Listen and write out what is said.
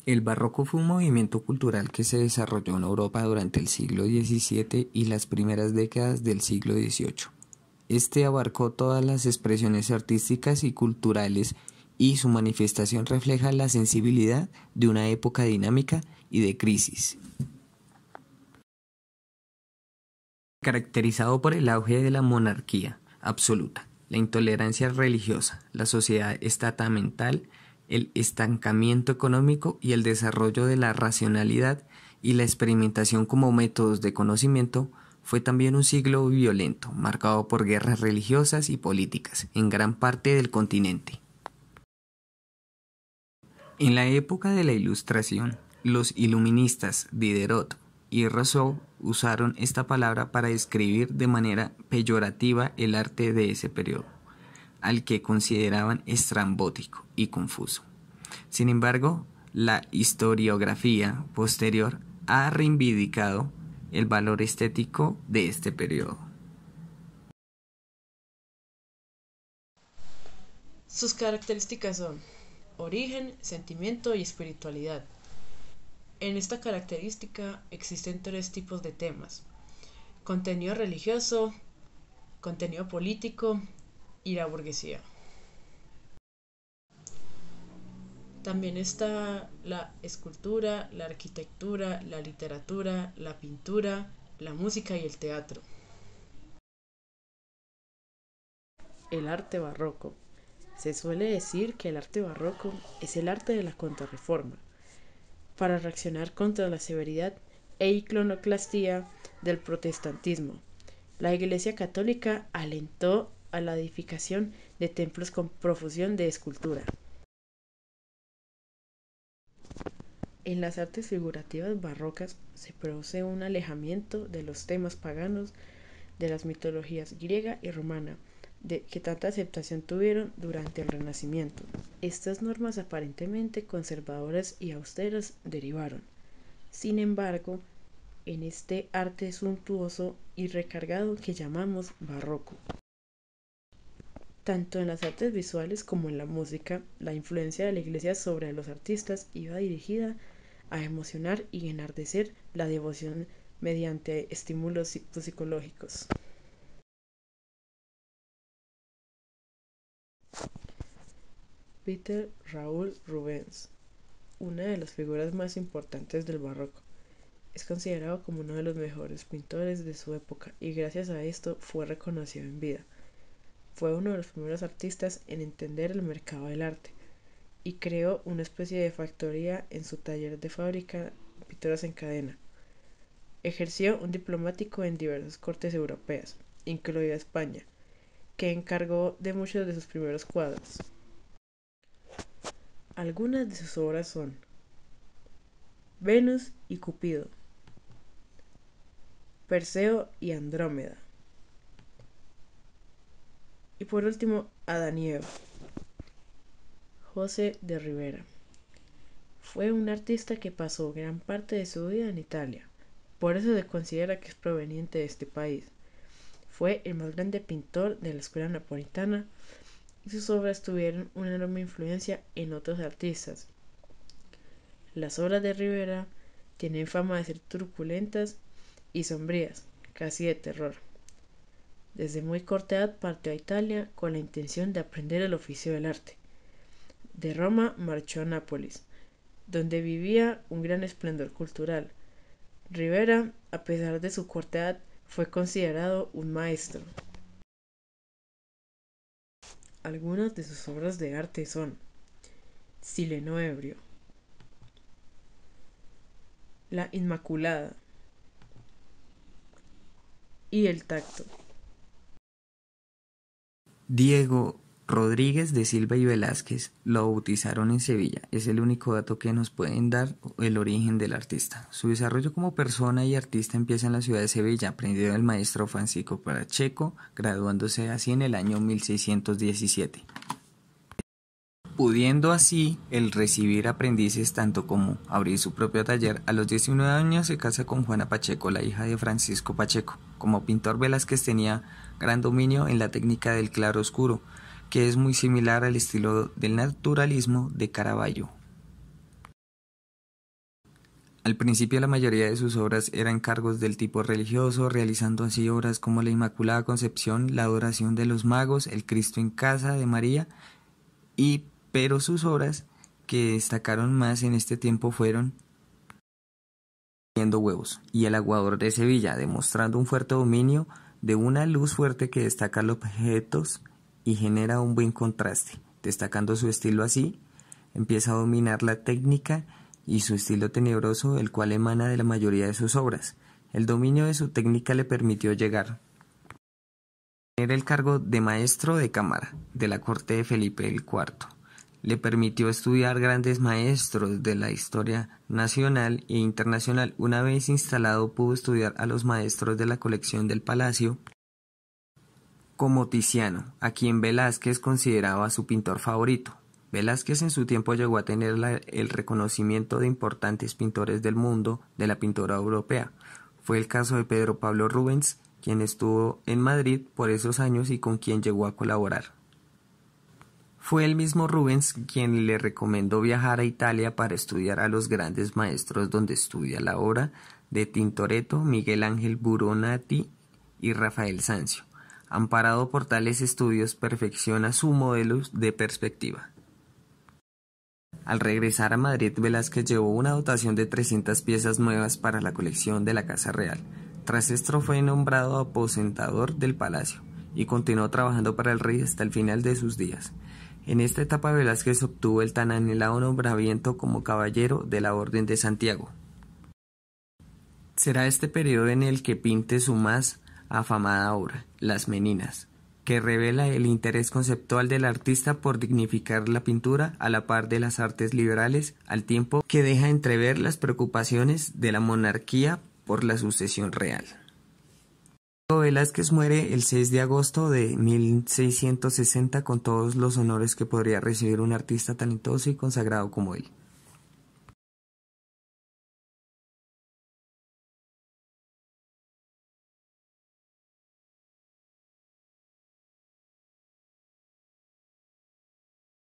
El barroco fue un movimiento cultural que se desarrolló en Europa durante el siglo XVII y las primeras décadas del siglo XVIII. Este abarcó todas las expresiones artísticas y culturales y su manifestación refleja la sensibilidad de una época dinámica y de crisis. Caracterizado por el auge de la monarquía absoluta, la intolerancia religiosa, la sociedad estamental, el estancamiento económico y el desarrollo de la racionalidad y la experimentación como métodos de conocimiento, fue también un siglo violento, marcado por guerras religiosas y políticas en gran parte del continente. En la época de la Ilustración, los iluministas Diderot y Rousseau usaron esta palabra para describir de manera peyorativa el arte de ese periodo, al que consideraban estrambótico y confuso. Sin embargo, la historiografía posterior ha reivindicado el valor estético de este periodo. Sus características son origen, sentimiento y espiritualidad. En esta característica existen tres tipos de temas: contenido religioso, contenido político y la burguesía. También está la escultura, la arquitectura, la literatura, la pintura, la música y el teatro. El arte barroco. Se suele decir que el arte barroco es el arte de la Contrarreforma, para reaccionar contra la severidad e iconoclastía del protestantismo. La Iglesia Católica alentó a la edificación de templos con profusión de escultura. En las artes figurativas barrocas se produce un alejamiento de los temas paganos de las mitologías griega y romana, que tanta aceptación tuvieron durante el Renacimiento. Estas normas aparentemente conservadoras y austeras derivaron, sin embargo, en este arte suntuoso y recargado que llamamos barroco. Tanto en las artes visuales como en la música, la influencia de la Iglesia sobre los artistas iba dirigida a emocionar y enardecer la devoción mediante estímulos psicológicos. Peter Raoul Rubens, una de las figuras más importantes del barroco, es considerado como uno de los mejores pintores de su época y gracias a esto fue reconocido en vida. Fue uno de los primeros artistas en entender el mercado del arte y creó una especie de factoría en su taller de fábrica de pinturas en cadena. Ejerció un diplomático en diversas cortes europeas, incluida España, que encargó de muchos de sus primeros cuadros. Algunas de sus obras son Venus y Cupido, Perseo y Andrómeda, y por último Adán y Eva. José de Rivera fue un artista que pasó gran parte de su vida en Italia, por eso se considera que es proveniente de este país. Fue el más grande pintor de la escuela napolitana y sus obras tuvieron una enorme influencia en otros artistas. Las obras de Rivera tienen fama de ser truculentas y sombrías, casi de terror. Desde muy corta edad partió a Italia con la intención de aprender el oficio del arte. De Roma marchó a Nápoles, donde vivía un gran esplendor cultural. Rivera, a pesar de su corta edad, fue considerado un maestro. Algunas de sus obras de arte son Sileno ebrio, La Inmaculada y El tacto. Diego Rodríguez de Silva y Velázquez lo bautizaron en Sevilla. Es el único dato que nos pueden dar el origen del artista. Su desarrollo como persona y artista empieza en la ciudad de Sevilla, aprendido del maestro Francisco Pacheco, graduándose así en el año 1617. Pudiendo así él recibir aprendices tanto como abrir su propio taller. A los 19 años se casa con Juana Pacheco, la hija de Francisco Pacheco. Como pintor, Velázquez tenía gran dominio en la técnica del claroscuro, que es muy similar al estilo del naturalismo de Caravaggio. Al principio la mayoría de sus obras eran cargos del tipo religioso, realizando así obras como la Inmaculada Concepción, la Adoración de los Magos, el Cristo en Casa de María, pero sus obras que destacaron más en este tiempo fueron Haciendo Huevos y El Aguador de Sevilla, demostrando un fuerte dominio de una luz fuerte que destaca los objetos y genera un buen contraste. Destacando su estilo así, empieza a dominar la técnica y su estilo tenebroso, el cual emana de la mayoría de sus obras. El dominio de su técnica le permitió llegar a tener el cargo de maestro de cámara de la corte de Felipe IV. Le permitió estudiar grandes maestros de la historia nacional e internacional. Una vez instalado, pudo estudiar a los maestros de la colección del palacio, como Tiziano, a quien Velázquez consideraba su pintor favorito. Velázquez en su tiempo llegó a tener el reconocimiento de importantes pintores del mundo de la pintura europea. Fue el caso de Pedro Pablo Rubens, quien estuvo en Madrid por esos años y con quien llegó a colaborar. Fue el mismo Rubens quien le recomendó viajar a Italia para estudiar a los grandes maestros donde estudia la obra de Tintoretto, Miguel Ángel Buonarroti y Rafael Sanzio. Amparado por tales estudios, perfecciona su modelo de perspectiva. Al regresar a Madrid, Velázquez llevó una dotación de 300 piezas nuevas para la colección de la Casa Real. Tras esto fue nombrado aposentador del palacio y continuó trabajando para el rey hasta el final de sus días. En esta etapa Velázquez obtuvo el tan anhelado nombramiento como caballero de la Orden de Santiago. Será este periodo en el que pinte su más afamada obra, Las Meninas, que revela el interés conceptual del artista por dignificar la pintura a la par de las artes liberales, al tiempo que deja entrever las preocupaciones de la monarquía por la sucesión real. Velázquez muere el 6 de agosto de 1660 con todos los honores que podría recibir un artista talentoso y consagrado como él.